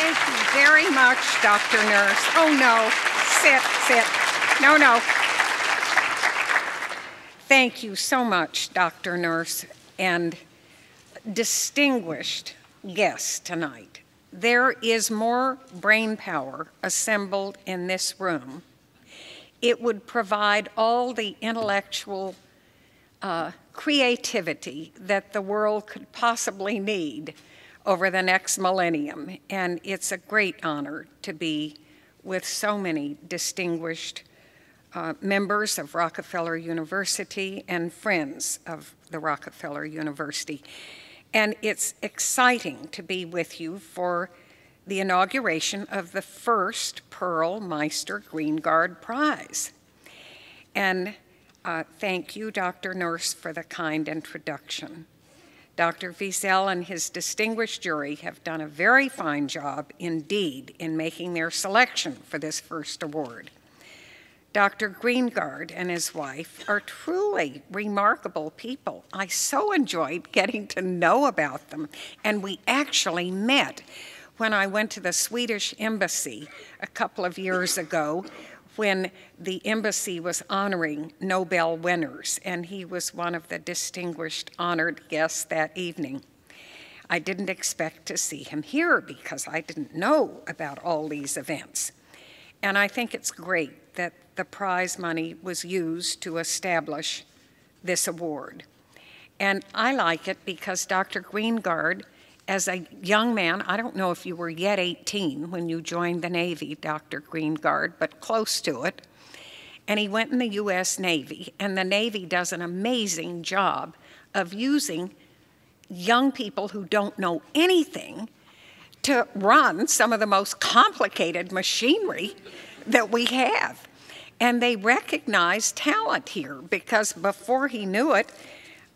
Thank you very much, Dr. Nurse. Oh, no. Sit. No. Thank you so much, Dr. Nurse, and distinguished guests tonight. There is more brain power assembled in this room. It would provide all the intellectual creativity that the world could possibly need over the next millennium. And it's a great honor to be with so many distinguished members of Rockefeller University and friends of the Rockefeller University. And it's exciting to be with you for the inauguration of the first Pearl Meister Greengard Prize. And thank you, Dr. Nurse, for the kind introduction. Dr. Wiesel and his distinguished jury have done a very fine job indeed in making their selection for this first award. Dr. Greengard and his wife are truly remarkable people. I so enjoyed getting to know about them, and we actually met when I went to the Swedish embassy a couple of years ago when the embassy was honoring Nobel winners, and he was one of the distinguished honored guests that evening. I didn't expect to see him here because I didn't know about all these events. And I think it's great that the prize money was used to establish this award. And I like it because Dr. Greengard, as a young man, I don't know if you were yet 18 when you joined the Navy, Dr. Greengard, but close to it. And he went in the U.S. Navy, and the Navy does an amazing job of using young people who don't know anything to run some of the most complicated machinery that we have. And they recognize talent here because before he knew it,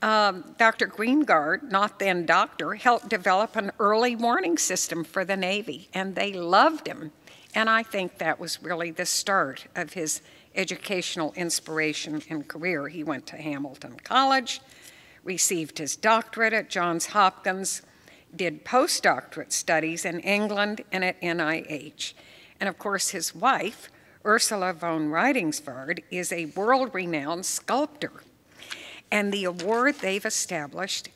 Dr. Greengard, not then doctor, helped develop an early warning system for the Navy, and they loved him. And I think that was really the start of his educational inspiration and career. He went to Hamilton College, received his doctorate at Johns Hopkins, did postdoctorate studies in England and at NIH. And of course, his wife, Ursula von Rydingsvard, is a world-renowned sculptor. And the award they've established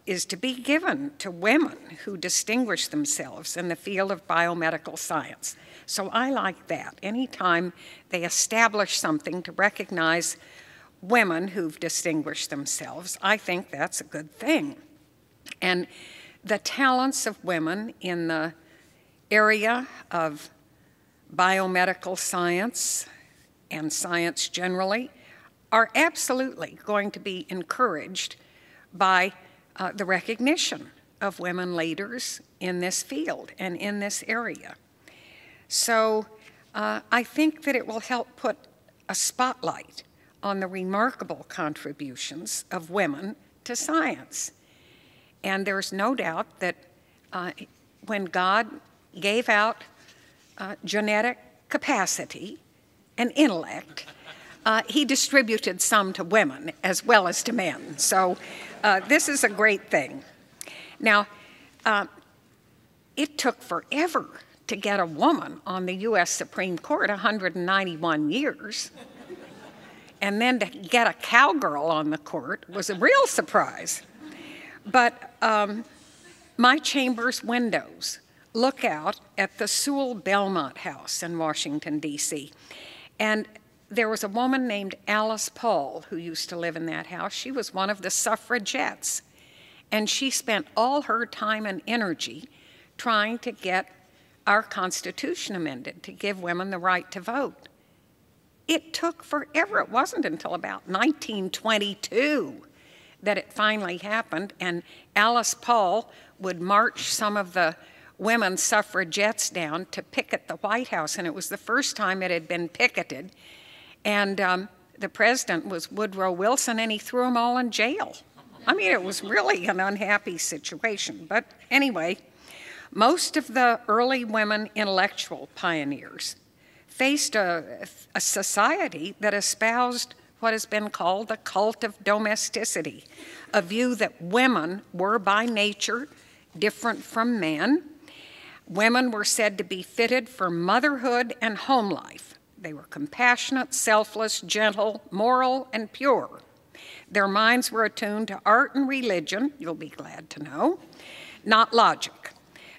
is to be given to women who distinguish themselves in the field of biomedical science. So I like that. Anytime they establish something to recognize women who've distinguished themselves, I think that's a good thing. And the talents of women in the area of biomedical science and science generally are absolutely going to be encouraged by the recognition of women leaders in this field and in this area. So I think that it will help put a spotlight on the remarkable contributions of women to science. And there's no doubt that when God gave out genetic capacity and intellect, he distributed some to women as well as to men. So this is a great thing. Now, it took forever to get a woman on the U.S. Supreme Court, 191 years. And then to get a cowgirl on the court was a real surprise. But my chamber's windows look out at the Sewell Belmont House in Washington, D.C. And there was a woman named Alice Paul who used to live in that house. She was one of the suffragettes. And she spent all her time and energy trying to get our Constitution amended to give women the right to vote. It took forever. It wasn't until about 1922 that it finally happened. And Alice Paul would march some of the women suffragettes down to picket the White House. And it was the first time it had been picketed. And the president was Woodrow Wilson, and he threw them all in jail. I mean, it was really an unhappy situation. But anyway, most of the early women intellectual pioneers faced a society that espoused what has been called the cult of domesticity, a view that women were by nature different from men, Women were said to be fitted for motherhood and home life. They were compassionate, selfless, gentle, moral, and pure. Their minds were attuned to art and religion, you'll be glad to know, not logic.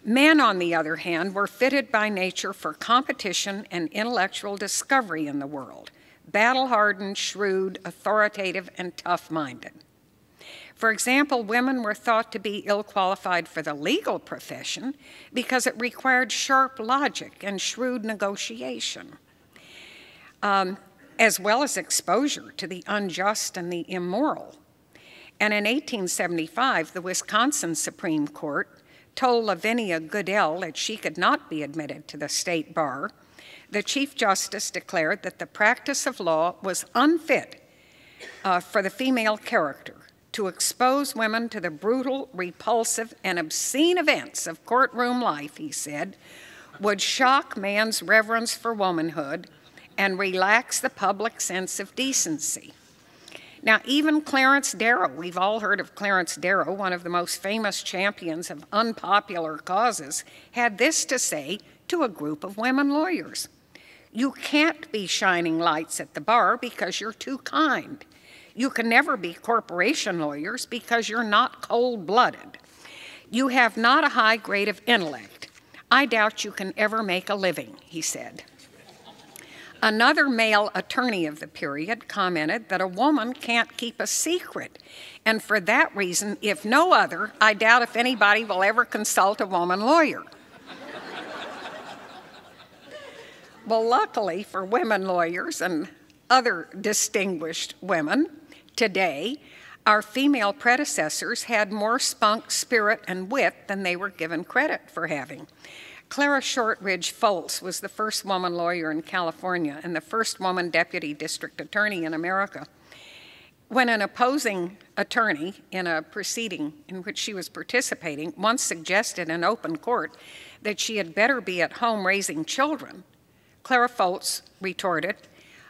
Men, on the other hand, were fitted by nature for competition and intellectual discovery in the world, battle-hardened, shrewd, authoritative, and tough-minded. For example, women were thought to be ill-qualified for the legal profession because it required sharp logic and shrewd negotiation, as well as exposure to the unjust and the immoral. And in 1875, the Wisconsin Supreme Court told Lavinia Goodell that she could not be admitted to the state bar. The Chief Justice declared that the practice of law was unfit for the female character. To expose women to the brutal, repulsive, and obscene events of courtroom life, he said, would shock man's reverence for womanhood and relax the public sense of decency. Now, even Clarence Darrow, we've all heard of Clarence Darrow, one of the most famous champions of unpopular causes, had this to say to a group of women lawyers: "You can't be shining lights at the bar because you're too kind. You can never be corporation lawyers because you're not cold-blooded. You have not a high grade of intellect. I doubt you can ever make a living," he said. Another male attorney of the period commented that a woman can't keep a secret, and for that reason, if no other, I doubt if anybody will ever consult a woman lawyer. Well, luckily for women lawyers and other distinguished women, today, our female predecessors had more spunk, spirit, and wit than they were given credit for having. Clara Shortridge Foltz was the first woman lawyer in California and the first woman deputy district attorney in America. When an opposing attorney in a proceeding in which she was participating once suggested in open court that she had better be at home raising children, Clara Foltz retorted,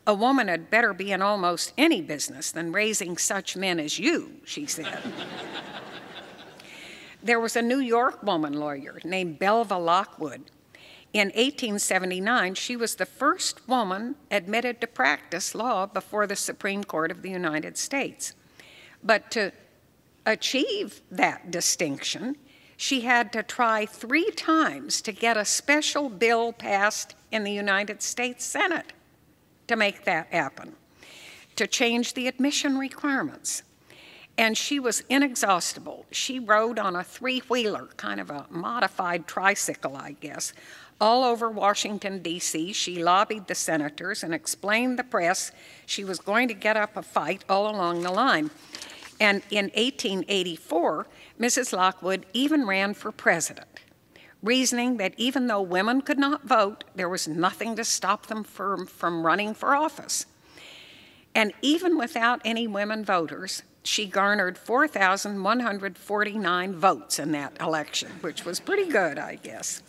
"A woman had better be in almost any business than raising such men as you," she said. There was a New York woman lawyer named Belva Lockwood. In 1879, she was the first woman admitted to practice law before the Supreme Court of the United States. But to achieve that distinction, she had to try 3 times to get a special bill passed in the United States Senate to make that happen, to change the admission requirements. And she was inexhaustible. She rode on a 3-wheeler, kind of a modified tricycle, I guess, all over Washington, D.C. She lobbied the senators and explained the press she was going to get up a fight all along the line. And in 1884, Mrs. Lockwood even ran for president, reasoning that even though women could not vote, there was nothing to stop them from running for office. And even without any women voters, she garnered 4,149 votes in that election, which was pretty good, I guess.